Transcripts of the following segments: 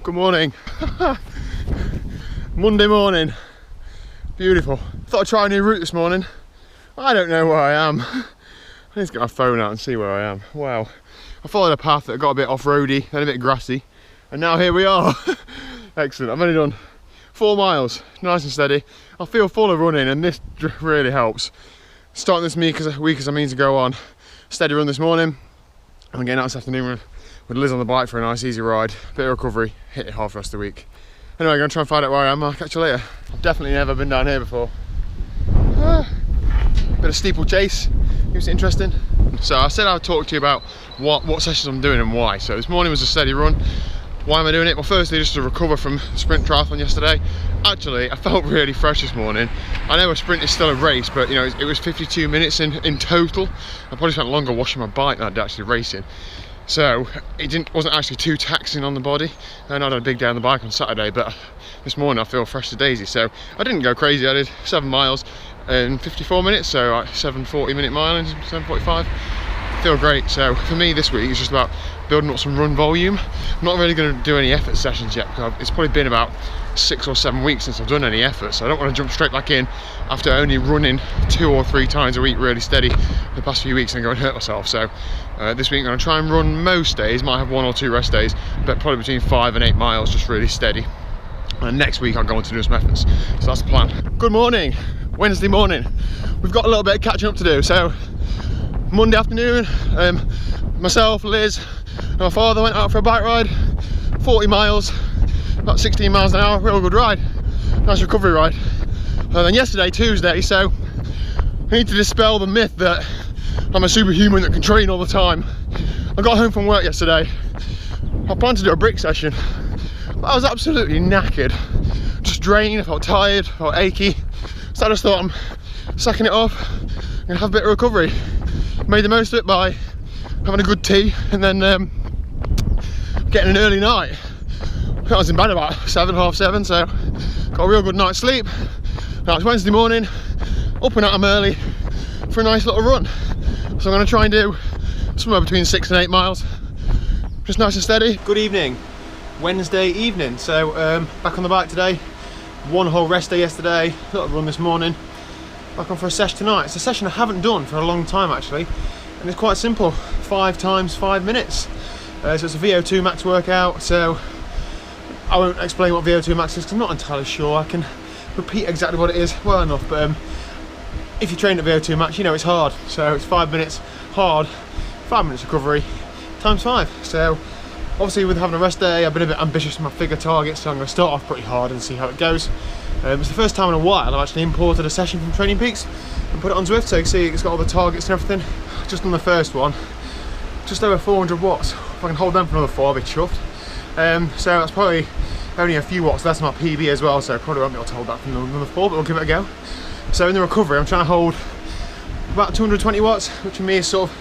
Good morning. Monday morning. Beautiful. Thought I'd try a new route this morning. I don't know where I am. I need to get my phone out and see where I am. Wow. I followed a path that got a bit off-roady, then a bit grassy, and now here we are. Excellent. I've only done 4 miles, nice and steady. I feel full of running, and this really helps. Starting this week as I mean to go on. Steady run this morning. I'm getting out this afternoon with Liz on the bike for a nice easy ride. Bit of recovery, hit it hard for the rest of the week. Anyway, I'm going to try and find out where I am. I'll catch you later. I've definitely never been down here before. Bit of steeplechase, seems interesting. So I said I'd talk to you about what sessions I'm doing and why. So this morning was a steady run. Why am I doing it? Well, firstly, just to recover from the sprint triathlon yesterday. Actually, I felt really fresh this morning. I know a sprint is still a race, but you know, it was 52 minutes in total. I probably spent longer washing my bike than I did actually racing. So it wasn't actually too taxing on the body. And I had a big day on the bike on Saturday, but this morning I feel fresh to daisy. So I didn't go crazy. I did 7 miles in 54 minutes, so like 7:40 minute mile and 7:45. Feel great. So for me this week it's just about building up some run volume. I'm not really going to do any effort sessions yet because it's probably been about 6 or 7 weeks since I've done any effort, so I don't want to jump straight back in after only running 2 or 3 times a week really steady the past few weeks and go and hurt myself. So this week I'm going to try and run most days, might have 1 or 2 rest days, but probably between 5 and 8 miles, just really steady. And next week I'll go on to do some efforts. So that's the plan. Good morning, Wednesday morning. We've got a little bit of catching up to do. So Monday afternoon, myself, Liz and my father went out for a bike ride, 40 miles, about 16 miles an hour, real good ride, nice recovery ride. And then yesterday, Tuesday, so I need to dispel the myth that I'm a superhuman that can train all the time. I got home from work yesterday, I planned to do a brick session, but I was absolutely knackered, just drained, I felt tired, I felt achy, so I just thought I'm sacking it off and have a bit of recovery. Made the most of it by having a good tea and then getting an early night. I was in bed about 7, half 7, so got a real good night's sleep. Now it's Wednesday morning, up and at 'em early for a nice little run. So I'm going to try and do somewhere between 6 and 8 miles, just nice and steady. Good evening, Wednesday evening. So back on the bike today, 1 whole rest day yesterday, little run this morning. Back on for a session tonight. It's a session I haven't done for a long time actually, and it's quite simple, 5 times 5 minutes. So it's a VO2 max workout, so I won't explain what VO2 max is because I'm not entirely sure. I can repeat exactly what it is well enough, but if you train at VO2 max, you know it's hard. So it's 5 minutes hard, 5 minutes recovery, times 5. So obviously with having a rest day, I've been a bit ambitious with my figure targets, so I'm going to start off pretty hard and see how it goes. It's the first time in a while I've actually imported a session from Training Peaks and put it on Zwift, so you can see it's got all the targets and everything. Just on the first one, just over 400 watts. If I can hold them for another 4, I'll be chuffed. So that's probably only a few watts less than my PB as well, so I probably won't be able to hold that for another 4, but we'll give it a go. So in the recovery, I'm trying to hold about 220 watts, which for me is sort of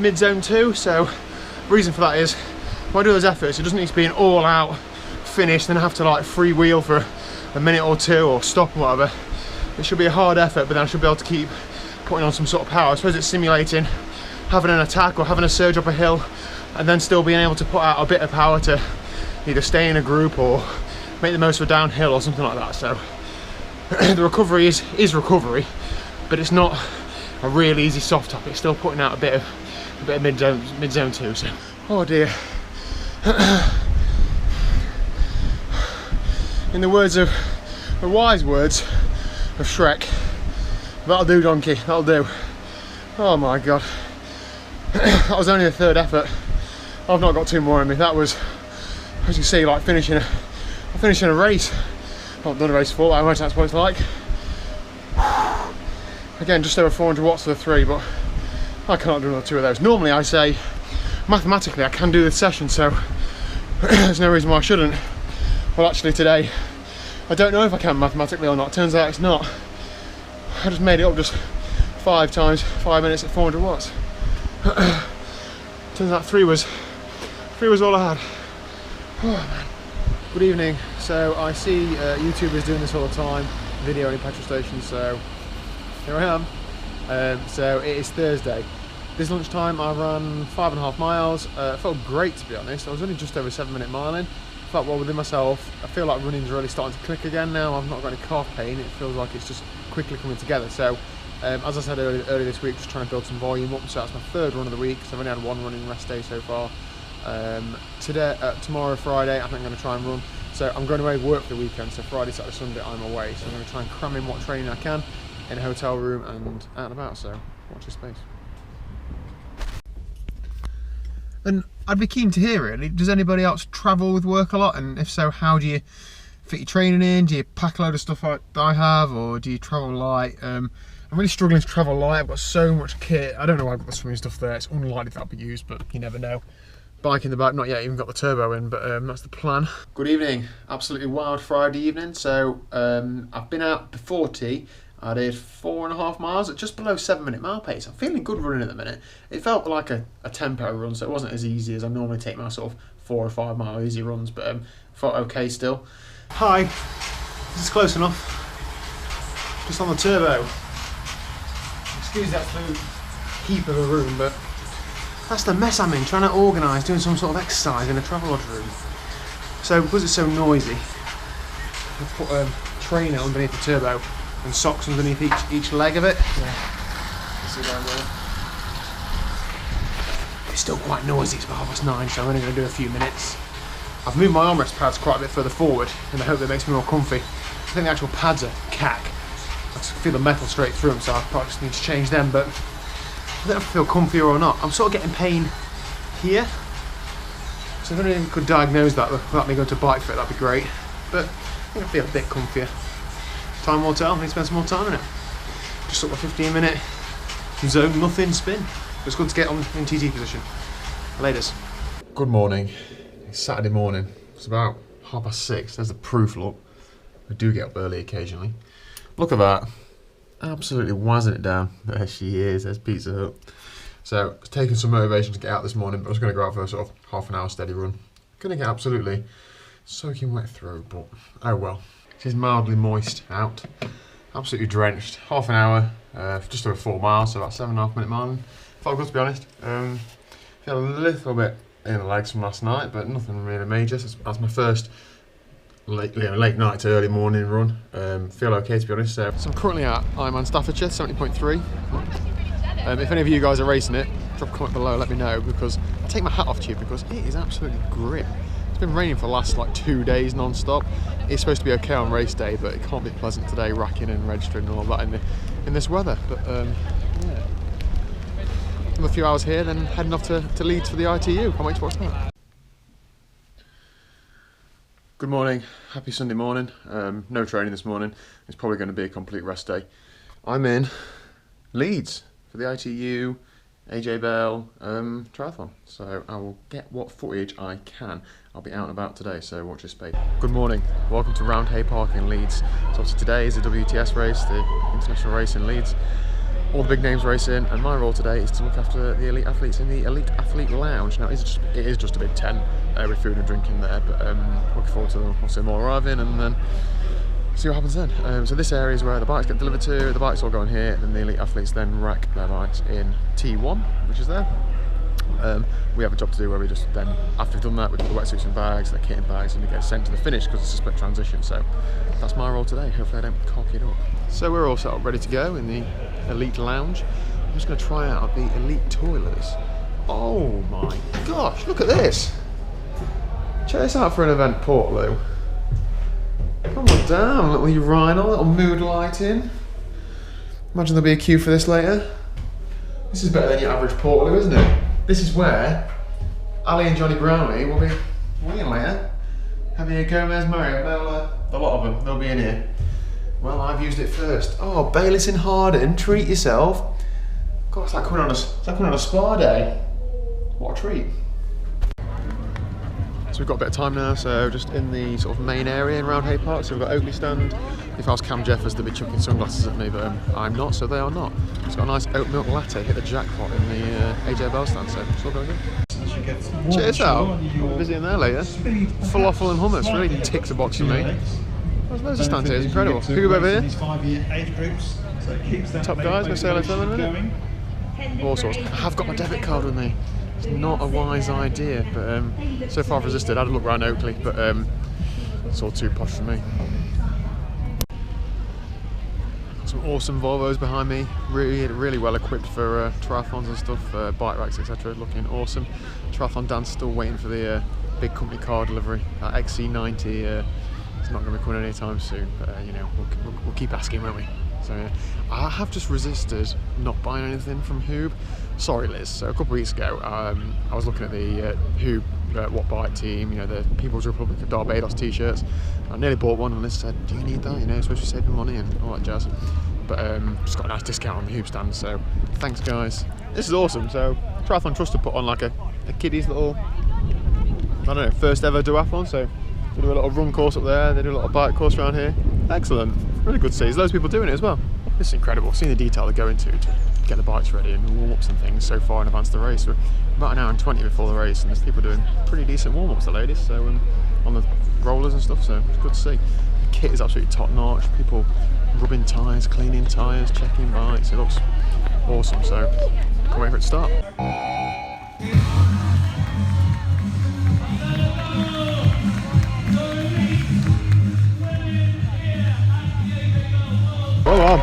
mid-zone 2. So the reason for that is when I do those efforts, it doesn't need to be an all-out finish, then I have to like freewheel for a minute or 2 or stop or whatever. It should be a hard effort, but then I should be able to keep putting on some sort of power. I suppose it's simulating having an attack or having a surge up a hill and then still being able to put out a bit of power to either stay in a group or make the most of a downhill or something like that. So the recovery is recovery, but it's not a real easy soft top. It's still putting out a bit of mid-zone 2. So oh dear. In the words of the wise words of Shrek, that'll do, donkey, that'll do. Oh my god. That was only the 3rd effort. I've not got 2 more in me. That was, as you see, like finishing a race. I've not done a race before, but I imagine that's what it's like. Again, just over 400 watts for the 3, but I cannot do another 2 of those. Normally I say, mathematically I can do this session, so there's no reason why I shouldn't. Well actually today, I don't know if I can mathematically or not. Turns out it's not. I just made it up just 5 times 5 minutes at 400 watts. Turns out 3 was all I had. Oh man. Good evening. So I see YouTubers doing this all the time, video in petrol stations, so here I am. So it is Thursday. This lunchtime I ran 5.5 miles. It felt great, to be honest. I was only just over 7 minute miling. felt well within myself. I feel like running's really starting to click again now. I've not got any calf pain. It feels like it's just quickly coming together. So as I said earlier this week, just trying to build some volume up. So that's my third run of the week. So I've only had one running rest day so far. Tomorrow, Friday, I think I'm going to try and run. So I'm going away work for the weekend. So Friday, Saturday, Sunday, I'm away. So I'm going to try and cram in what training I can in a hotel room and out and about. So watch this space. And I'd be keen to hear, really, does anybody else travel with work a lot? And if so, how do you fit your training in? Do you pack a load of stuff like I have, or do you travel light? I'm really struggling to travel light. I've got so much kit. I don't know why I've got the swimming stuff there. It's unlikely that'll be used, but you never know. Bike in the back, not yet, even got the turbo in, but that's the plan. Good evening, absolutely wild Friday evening. So I've been out before tea. I did 4.5 miles at just below 7-minute mile pace. I'm feeling good running at the minute. It felt like a tempo run, so it wasn't as easy as I normally take my sort of 4 or 5 mile easy runs, but felt okay still. Hi, this is close enough. Just on the turbo. Excuse the absolute heap of a room, but that's the mess I'm in, trying to organise doing some sort of exercise in a travel room. So because it's so noisy, I've put a trainer underneath the turbo and socks underneath each leg of it. Yeah. See down there. It's still quite noisy, it's about 9:30, so I'm only going to do a few minutes. I've moved my armrest pads quite a bit further forward in the hope that it makes me more comfy. I think the actual pads are cack. I just feel the metal straight through them, so I probably just need to change them, but I don't know if I feel comfier or not. I'm sort of getting pain here, so if anyone could diagnose that without me going to Bike Fit, that'd be great. But I think I feel a bit comfier. Time will tell, I need to spend some more time in it. Just sort of a 15-minute zone, nothing spin. It's good to get on in TT position. Laters. Good morning. It's Saturday morning. It's about 6:30. There's the proof, look. I do get up early occasionally. Look at that. Absolutely wazzing it down. There she is, there's Pizza Hut. So it's taken some motivation to get out this morning, but I was going to go out for a sort of half an hour steady run. Going to get absolutely soaking wet through, but oh well. She's mildly moist out, absolutely drenched. Half an hour, just over 4 miles, so about 7.5 minute mile. Felt good, to be honest. Feel a little bit in the legs from last night, but nothing really major. So that's my first late night to early morning run. Feel okay, to be honest. So I'm currently at Ironman Staffordshire, 70.3. If any of you guys are racing it, drop a comment below, let me know, because I take my hat off to you because it is absolutely grim. It's been raining for the last like 2 days non-stop. It's supposed to be okay on race day, but it can't be pleasant today, racking and registering and all that in this weather. But yeah, another few hours here, then heading off to Leeds for the ITU. Can't wait to watch that. Good morning, happy Sunday morning. No training this morning. It's probably going to be a complete rest day. I'm in Leeds for the ITU AJ Bell triathlon, so I will get what footage I can. I'll be out and about today, so watch this space. Good morning, welcome to Round Hay Park in Leeds. So obviously today is the WTS race, the international race in Leeds. All the big names racing, and my role today is to look after the elite athletes in the Elite Athlete Lounge. Now it is just a big tent with food and drink in there, but looking forward to them all arriving and then see what happens then. So this area is where the bikes get delivered to, the bikes all go in here, and the elite athletes then rack their bikes in T1, which is there. We have a job to do where we just then, after we've done that, we do the wetsuits and bags, the kit and bags, and we get sent to the finish because it's a split transition. So that's my role today. Hopefully I don't cock it up. So we're all set up ready to go in the Elite Lounge. I'm just going to try out the Elite toilets. Oh my gosh, look at this. Check this out for an event, Portlow. Come on down, little urinal, little mood lighting. Imagine there'll be a queue for this later. This is better than your average Portlow, isn't it? This is where Ali and Johnny Brownlee will be winging later. Javier Gomez, Mario Mola, a lot of them, they'll be in here. Well, I've used it first. Oh, Bayliss and Harden, treat yourself. God, it's like coming on a spa day. What a treat. So we've got a bit of time now, so just in the sort of main area in Round Hay Park. So we've got Oakley stand. If I was Cam Jeffers, they'd be chucking sunglasses at me, but I'm not, so they are not. It's got a nice oat milk latte, hit the jackpot in the AJ Bell stand, so it's all going good. Cheers out, busy in there later. Falafel and hummus, really ticks a box for me. There's loads of stands here, it's incredible. Who over here? Top guys, gonna say hello to them in a minute. All sorts. I have got my debit card with me. it's not a wise idea, but so far I've resisted. I had a look around Oakley, but it's all too posh for me. Some awesome Volvos behind me, really well equipped for triathlons and stuff, bike racks, etc. Looking awesome. Triathlon Dan's still waiting for the big company car delivery. That XC90 it's not going to be coming anytime soon, but you know, we'll keep asking, won't we? So yeah, I have just resisted not buying anything from Hoob. Sorry, Liz. So a couple of weeks ago, I was looking at the Hoob What Bike team, you know, the People's Republic of Barbados t-shirts. I nearly bought one, and Liz said, "Do you need that? You know, supposed to be saving money and all that jazz." But just got a nice discount on the Hoob stand, so thanks, guys. This is awesome. So Triathlon Trust have put on like a kiddie's little, I don't know, first ever duathlon. So they do a little run course up there, they do a little bike course around here. Excellent, really good to see. There's loads of people doing it as well. This is incredible, seeing the detail they go into to get the bikes ready and warm-ups and things so far in advance of the race. We're about an hour and 20 before the race, and there's people doing pretty decent warm-ups, the ladies, so on the rollers and stuff, so it's good to see. The kit is absolutely top-notch, people rubbing tyres, cleaning tyres, checking bikes, it looks awesome, so can't wait for it to start. Go on.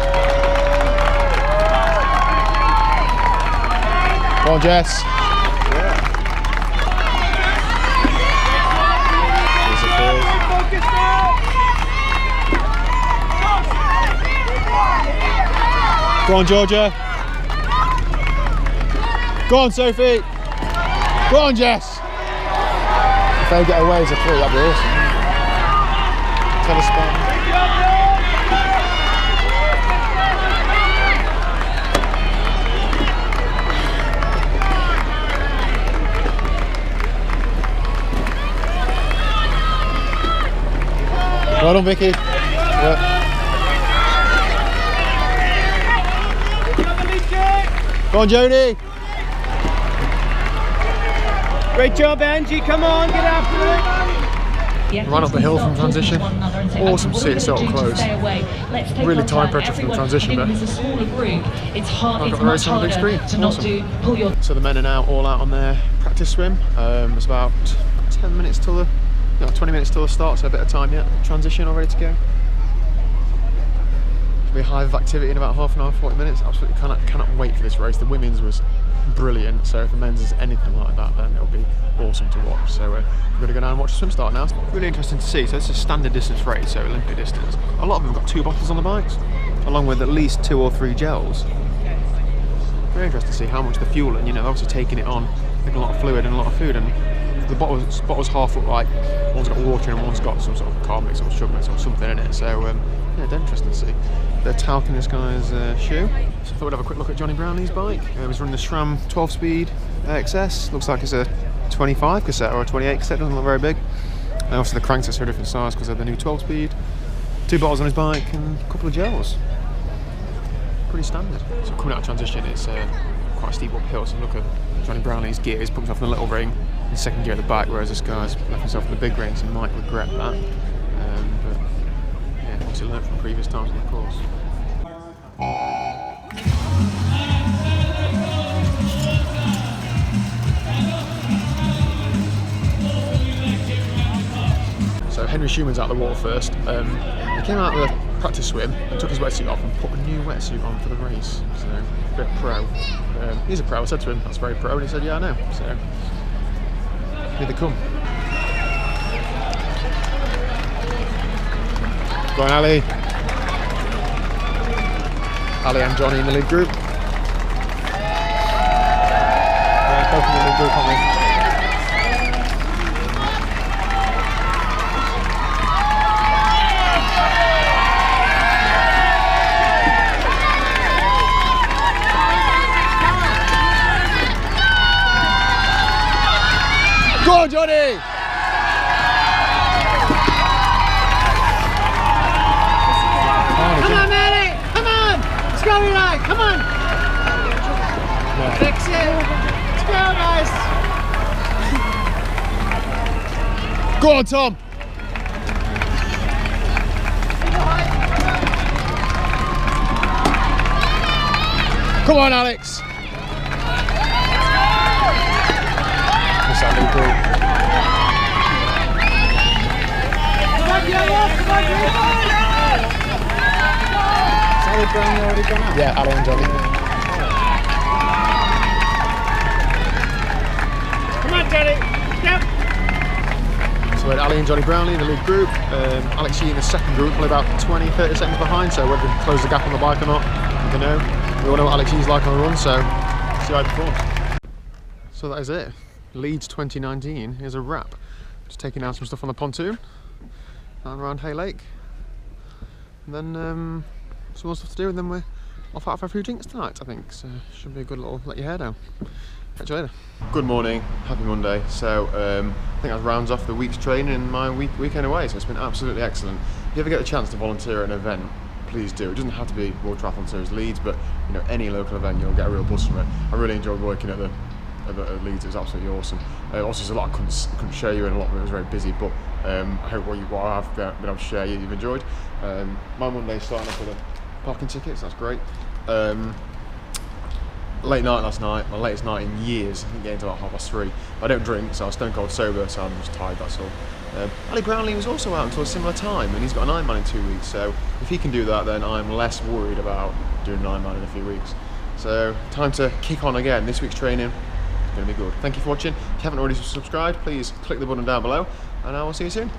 Go on, Jess. Yeah. Go on, Georgia. Go on, Sophie. Go on, Jess. If they get away as a 3, that'd be awesome. Telespan. Well done, Vicky. Yeah. Go on, Jodie. Great job, Angie. Come on, get after it. Ran up the hill from transition. Awesome to see it so up close. Really time pressure from the transition, but I've got the race on the big screen. Awesome. So the men are now all out on their practice swim. It's about 10 minutes till the 20 minutes till the start, so a bit of time yet. Transition all ready to go. There'll be a hive of activity in about half an hour, 40 minutes. Absolutely cannot wait for this race. The women's was brilliant, so if the men's is anything like that, then it'll be awesome to watch. So we're going to go down and watch the swim start now. It's really interesting to see. So it's a standard distance race, so Olympic distance. A lot of them have got 2 bottles on the bikes, along with at least 2 or 3 gels. Very interesting to see how much they're fueling. You know, they're obviously taking it on, taking a lot of fluid and a lot of food, and the bottles half look like one's got water and one's got some sort of carb mix or sugar mix or something in it. So yeah, dead interesting to see. They're talking this guy's shoe. So I thought we'd have a quick look at Johnny Brownlee's bike. He's running the SRAM 12-speed XS. Looks like it's a 25 cassette or a 28 cassette. Doesn't look very big. And obviously the cranksets are a different size because they're the new 12-speed. 2 bottles on his bike and a couple of gels. Pretty standard. So coming out of transition, it's quite a steep uphill. So look at Johnny Brownlee's gear. He's pumped off in the little ring in second gear at the back, whereas this guy's left himself in the big ring, so he might regret that. But yeah, obviously learned from previous times on the course. So Henry Schumann's out of the water first. He came out of the practice swim and took his wetsuit off and put a new wetsuit on for the race. So a bit pro. He's a pro. I said to him, "That's very pro," and he said, "Yeah, I know." So here they come. Go on, Ali. Ali and Johnny in the lead group. Yeah, both in the lead group, aren't they? Go on, Johnny! Come on, Manny! Come on! Let's go, Eli! Come on! Yeah. Fix it! Let's go, guys! Go on, Tom! Come on, Alex! that lead group. Has Ali Brown already gone out? Yeah, Ali and Johnny. Come on, Johnny. Step. So we had Ali and Johnny Brownlee in the lead group, Alex Yee in the second group, probably about 20-30 seconds behind, so whether we can close the gap on the bike or not, I don't know. We all know what Alex Yee's like on the run, so see how he performs. So that is it. Leeds 2019 is a wrap. Just taking out some stuff on the pontoon and around Hay Lake. And then some more stuff to do, and then we're off out for a few drinks tonight, I think. So should be a good little let your hair down. Catch you later. Good morning, happy Monday. So I think that rounds off the week's training and my weekend away, so it's been absolutely excellent. If you ever get the chance to volunteer at an event, please do. It doesn't have to be World Triathlon Series Leeds, but you know, any local event, you'll get a real buzz from it. I really enjoyed working at Leeds. It was absolutely awesome. Also, there's a lot I couldn't share you, and a lot of it was very busy, but I hope what I've been able to share you've enjoyed. My Monday's starting off with a parking ticket, so that's great. Late night last night, my latest night in years. I think getting to about 3:30. I don't drink, so I was stone cold sober, so I'm just tired, that's all. Ali Brownlee was also out until a similar time, and he's got an Ironman in 2 weeks, so if he can do that, then I'm less worried about doing an Ironman in a few weeks. So time to kick on again. This week's training is going to be good. Thank you for watching. If you haven't already subscribed, please click the button down below, and I will see you soon.